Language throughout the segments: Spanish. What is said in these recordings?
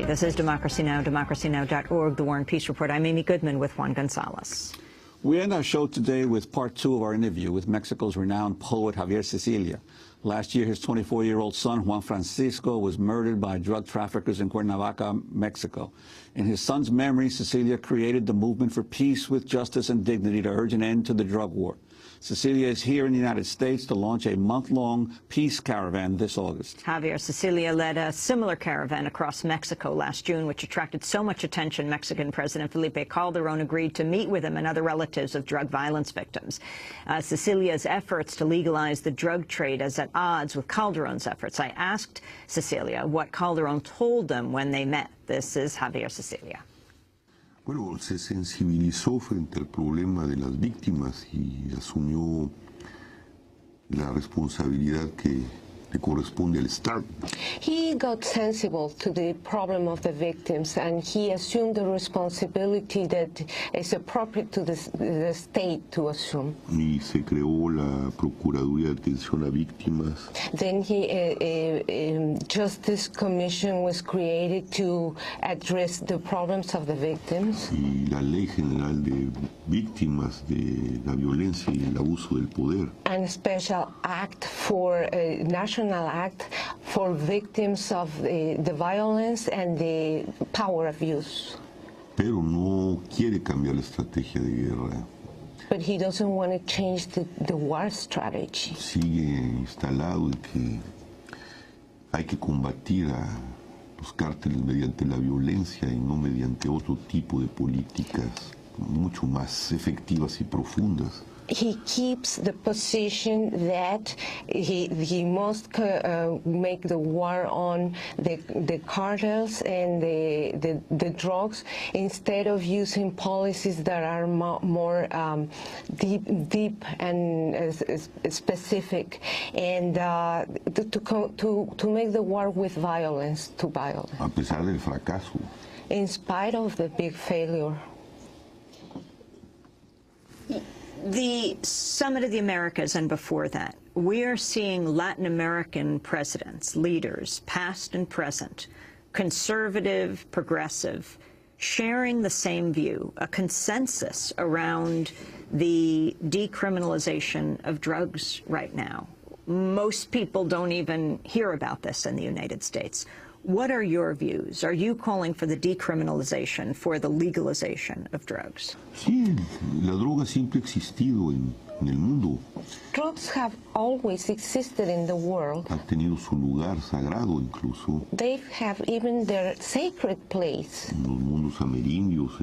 This is Democracy Now!, democracynow.org, the War and Peace Report. I'm Amy Goodman with Juan Gonzalez. We end our show today with part 2 of our interview with Mexico's renowned poet Javier Sicilia. Last year, his 24-year-old son, Juan Francisco, was murdered by drug traffickers in Cuernavaca, Mexico. In his son's memory, Sicilia created the movement for peace with justice and dignity to urge an end to the drug war. Sicilia is here in the United States to launch a month-long peace caravan this August. Javier Sicilia led a similar caravan across Mexico last June, which attracted so much attention, Mexican President Felipe Calderón agreed to meet with him and other relatives of drug violence victims. Sicilia's efforts to legalize the drug trade is at odds with Calderón's efforts. I asked Sicilia what Calderón told them when they met. This is Javier Sicilia. Bueno, se sensibilizó frente al problema de las víctimas y asumió la responsabilidad que le corresponde al Estado. He got sensible to the problem of the victims, and he assumed the responsibility that is appropriate to the state to assume. Y se creó la Procuraduría de Atención a Víctimas. Then Justice Commission was created to address the problems of the victims. Y la Ley General de Víctimas de la Violencia y el Abuso del Poder. And a special act for National Act for victims of the violence and the power abuse. Pero no quiere cambiar la estrategia de guerra. But he doesn't want to change the war strategy. Sigue instalado en que hay que combatir a los cárteles mediante la violencia y no mediante otro tipo de políticas mucho más efectivas y profundas. He keeps the position that he must make the war on the cartels and the drugs instead of using policies that are more deep and specific, and to make the war with violence to violence. A pesar del fracaso. In spite of the big failure. The Summit of the Americas and before that, we're seeing Latin American presidents, leaders, past and present, conservative, progressive, sharing the same view, a consensus around the decriminalization of drugs right now. Most people don't even hear about this in the United States. What are your views? Are you calling for the decriminalization, for the legalization of drugs? Sí, la droga siempre ha existido en el mundo. Drugs have always existed in the world. Ha tenido su lugar sagrado incluso. They have even their sacred place. En los mundos amerindios,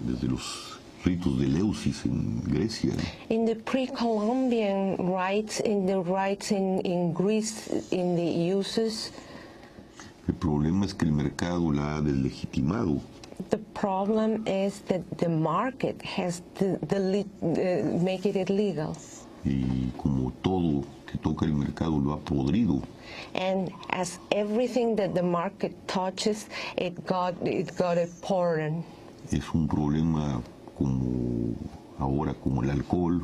desde los ritos de Eleusis en Grecia. In the pre-Columbian rites, in the rites in Greece, in the uses. El problema es que el mercado la ha deslegitimado. The problem is that the market has make it illegal. Y como todo que toca el mercado lo ha podrido. And as everything that the market touches, it got a poison. Es un problema como ahora como el alcohol.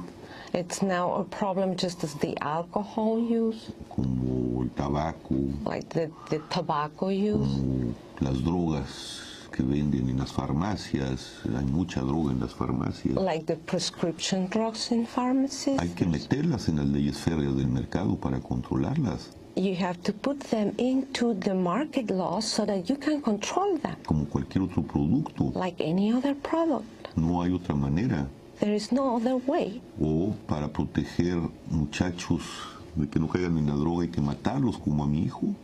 It's now a problem just as the alcohol use. Como el tabaco. Like the tobacco use. Como las drogas que venden en las farmacias. Hay mucha droga en las farmacias. Like the prescription drugs in pharmacies. Hay que meterlas en las leyes férreas del mercado para controlarlas. You have to put them into the market laws so that you can control them. Como cualquier otro producto. Like any other product. No hay otra manera. There is no other way. O para proteger muchachos de que no caigan en la droga hay que matarlos, como a mi hijo.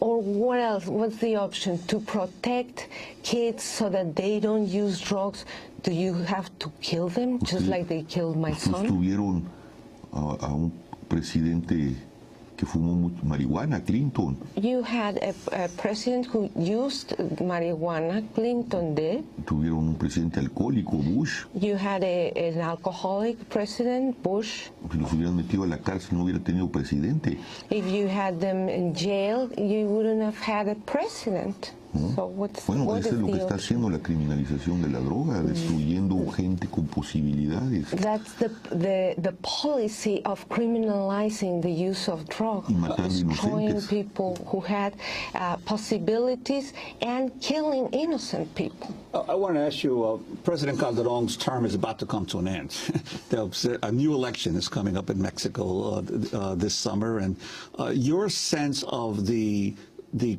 Or what else? What's the option? To protect kids so that they don't use drugs, do you have to kill them just like they killed my son? Tuvieron a un presidente que fumó marihuana, Clinton. You had a president who used marijuana, Clinton did. Tuvieron un presidente alcohólico, Bush. You had an alcoholic president, Bush. Si los hubieran metido a la cárcel no hubiera tenido presidente. If you had them in jail, you wouldn't have had a president. ¿no? So what's, Bueno, what eso is es lo que the está haciendo la criminalización de la droga, destruyendo gente con posibilidades. That's the policy of criminalizing the use of drugs, Y matando destroying inocentes. people who had possibilities and killing innocent people. I want to ask you, President Calderon's term is about to come to an end. A new election is coming up in Mexico this summer, and your sense of the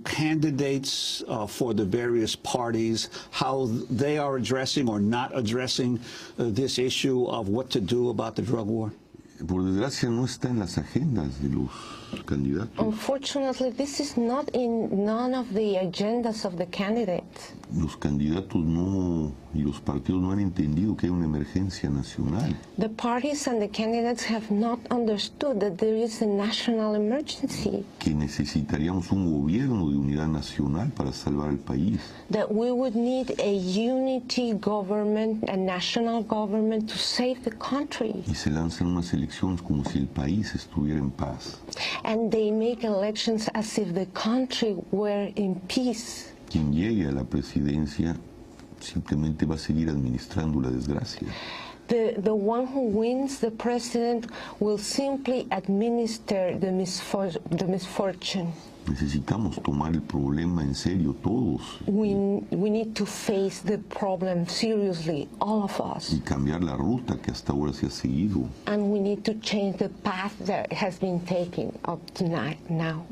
candidates for the various parties, how they are addressing or not addressing this issue of what to do about the drug war? Por desgracia no está en las agendas de los candidatos. Unfortunately, this is not in none of the agendas of the candidates. Los candidatos no y los partidos no han entendido que hay una emergencia nacional. The parties and the candidates have not understood that there is a national emergency, Que necesitaríamos un gobierno de unidad nacional para salvar el país. that we would need a unity government, a national government to save the country. Y se lanzan unas elecciones como si el país estuviera en paz. And they make elections as if the country were in peace. Quien llegue a la presidencia simplemente va a seguir administrando la desgracia. The one who wins the president will simply administer the misfortune. Necesitamos tomar el problema en serio todos We need to face the problem seriously, all of us. y cambiar la ruta que hasta ahora se ha seguido. And we need to change the path that has been taken up to now.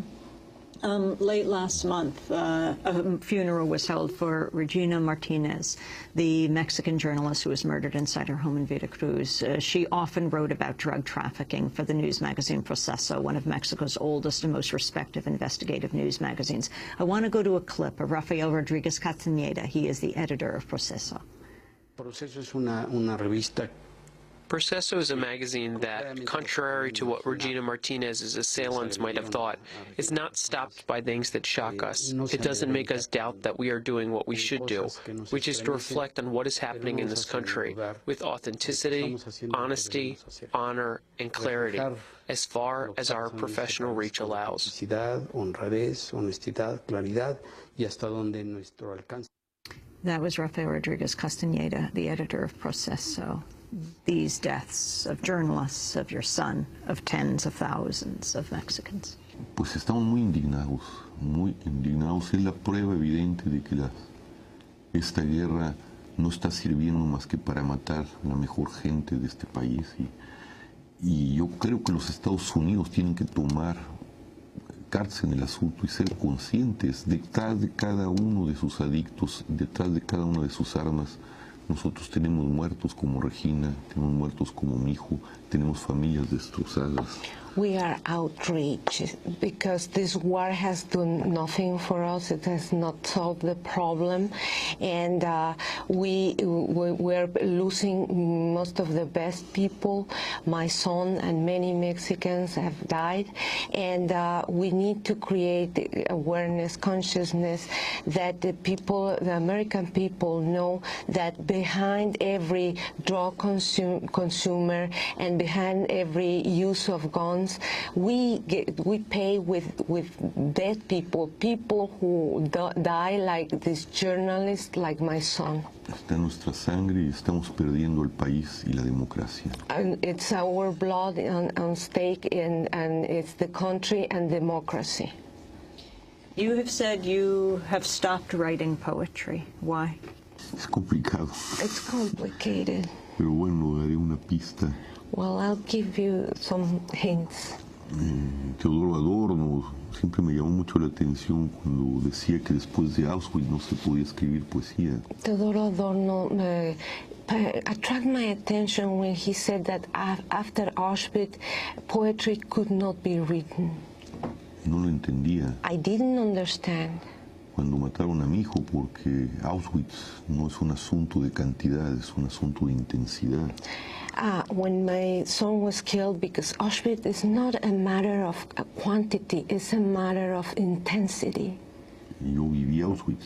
Late last month, a funeral was held for Regina Martinez, the Mexican journalist who was murdered inside her home in Veracruz. She often wrote about drug trafficking for the news magazine Proceso, one of Mexico's oldest and most respected investigative news magazines. I want to go to a clip of Rafael Rodriguez Castañeda. He is the editor of Proceso. Proceso es una revista. Proceso is a magazine that, contrary to what Regina Martinez's assailants might have thought, is not stopped by things that shock us. It doesn't make us doubt that we are doing what we should do, which is to reflect on what is happening in this country with authenticity, honesty, honor, and clarity, as far as our professional reach allows. Honradez, honestidad, claridad, y hasta donde nuestro alcance. That was Rafael Rodriguez Castañeda, the editor of Proceso. These deaths of journalists, of your son, of tens of thousands of Mexicans. Pues estamos muy indignados, muy indignados. Es la prueba evidente de que esta guerra no está sirviendo más que para matar a la mejor gente de este país. Y yo creo que los Estados Unidos tienen que tomar cartas en el asunto y ser conscientes. Detrás de cada uno de sus adictos, detrás de cada una de sus armas, nosotros tenemos muertos como Regina, tenemos muertos como mi hijo, tenemos familias destrozadas. We are outraged because this war has done nothing for us. It has not solved the problem, and we're losing most of the best people. My son and many Mexicans have died, and we need to create awareness, consciousness that the American people know that behind every drug consumer and behind every use of guns, we pay with dead people who die, like this journalist, like my son. Está en nuestra sangre y estamos perdiendo el país y la democracia. And it's our blood on stake, and it's the country and democracy. You have said you have stopped writing poetry. Why? Es complicado. It's complicated. Pero bueno, daré una pista. Well, I'll give you some hints. Teodoro Adorno siempre me llamó mucho la atención cuando decía que después de Auschwitz no se podía escribir poesía. Teodoro Adorno attracted my attention when he said that after Auschwitz, poetry could not be written. No lo entendía. I didn't understand. Cuando mataron a mi hijo, porque Auschwitz no es un asunto de cantidad, es un asunto de intensidad. When my son was killed, because Auschwitz is not a matter of quantity, it's a matter of intensity. Yo viví Auschwitz.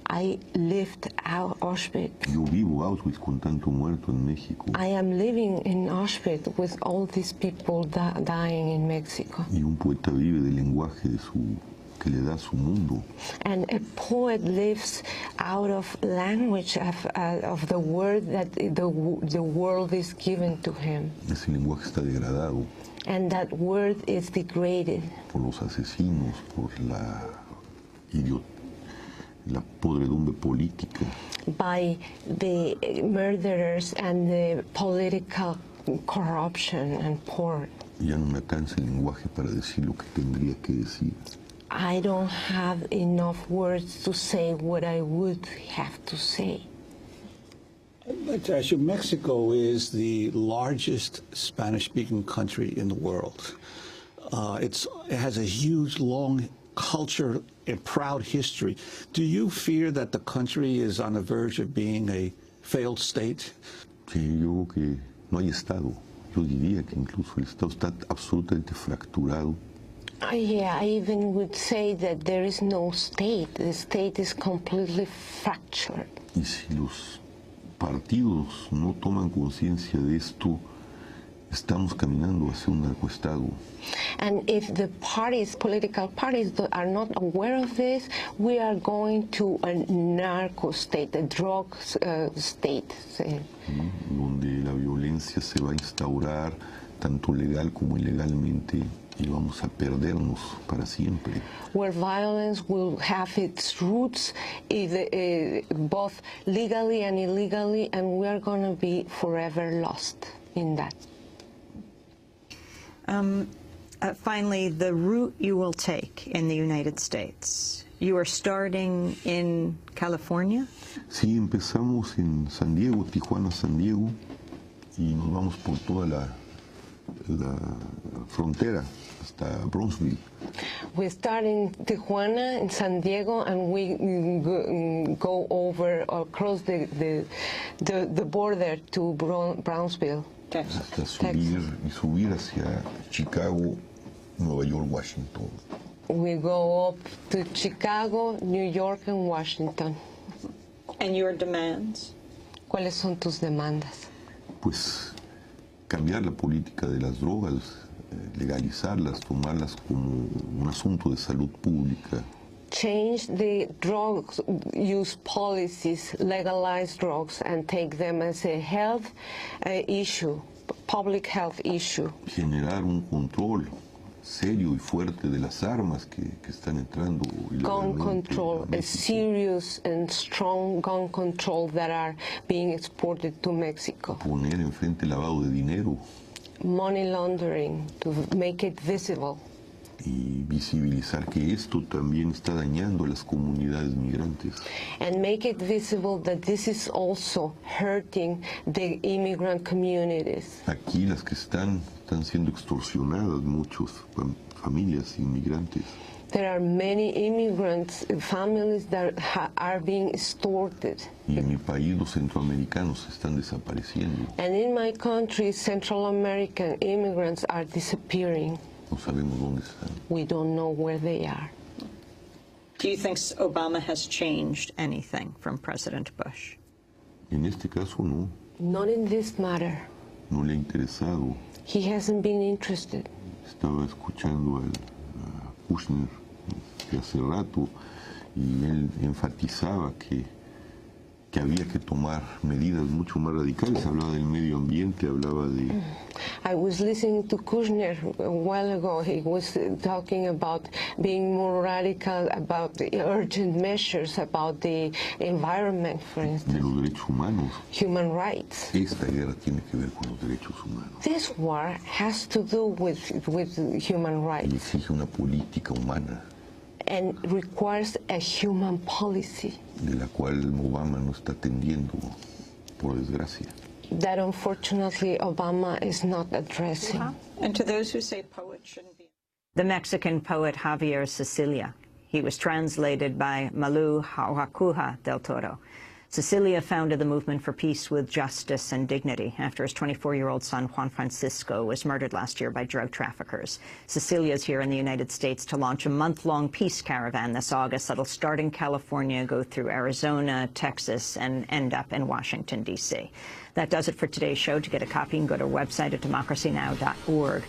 I lived out Auschwitz. Yo vivo Auschwitz con tanto muerto en México. I am living in Auschwitz with all these people dying in Mexico. Y un poeta vive del lenguaje de su que le da su mundo. And a poet lives out of language of the word that the world is given to him. Ese lenguaje está degradado. And that word is degraded. Por los asesinos, por la podredumbre política. By the murderers and the political corruption and porn. Ya no me alcanza el lenguaje para decir lo que tendría que decir. I don't have enough words to say what I would have to say. But Mexico is the largest Spanish-speaking country in the world. It has a huge, long culture and proud history. Do you fear that the country is on the verge of being a failed state? Sí, yo creo que no hay Estado. Yo diría que incluso el Estado está absolutamente fracturado. Yeah, I even would say that there is no state. The state is completely fractured. Y si los partidos no toman conciencia de esto, estamos caminando hacia un narcoestado. And if the political parties are not aware of this, we are going to a narco state, a drug state. Donde la violencia se va a instaurar tanto legal como ilegalmente y vamos a perdernos para siempre. Where violence will have its roots both legally and illegally, and we are going to be forever lost in that. Finally, the route you will take in the United States. You are starting in California? Sí, empezamos en San Diego, Tijuana, San Diego, y nos vamos por toda la frontera hasta Brownsville. We start in Tijuana, in San Diego, and we go over or cross the border to Brownsville. Hasta subir hacia Chicago, Nueva York, Washington. We go up to Chicago, New York, and Washington. And your demands? ¿Cuáles son tus demandas? Pues cambiar la política de las drogas, legalizarlas, tomarlas como un asunto de salud pública. Change the drug use policies, legalize drugs, and take them as a health issue, public health issue. Generar un control serio y fuerte de las armas que están entrando ilegalmente. Gun control, a serious and strong gun control that are being exported to Mexico. Poner enfrente lavado de dinero. Money laundering, to make it visible. Y visibilizar que esto también está dañando a las comunidades migrantes. And make it visible that this is also hurting the immigrant communities. Aquí las que están siendo extorsionadas, muchas familias inmigrantes. There are many immigrants, families that are being extorted. Y en mi país los centroamericanos están desapareciendo. And in my country, Central American immigrants are disappearing. No sabemos dónde están. We don't know where they are. Do you think Obama has changed anything from President Bush? En este caso no. Not in this matter. No le ha interesado. He hasn't been interested. Estaba escuchando a Kushner hace rato y él enfatizaba que había que tomar medidas mucho más radicales. Hablaba del medio ambiente, hablaba de... I was listening to Kushner a while ago. He was talking about being more radical, about the urgent measures, about the environment, for instance. De los derechos humanos. Human rights. Esta guerra tiene que ver con los derechos humanos. This war has to do with human Y rights. exige una política humana. And requires a human policy. De la cual Obama no está atendiendo, por desgracia. That unfortunately Obama is not addressing. And to those who say poets shouldn't be... The Mexican poet Javier Sicilia. He was translated by Malu Hawakuha del Toro. Sicilia founded the movement for peace with justice and dignity after his 24-year-old son, Juan Francisco, was murdered last year by drug traffickers. Cicilia is here in the United States to launch a month-long peace caravan this August that'll start in California, go through Arizona, Texas, and end up in Washington, D.C. That does it for today's show. To get a copy, you can go to our website at democracynow.org.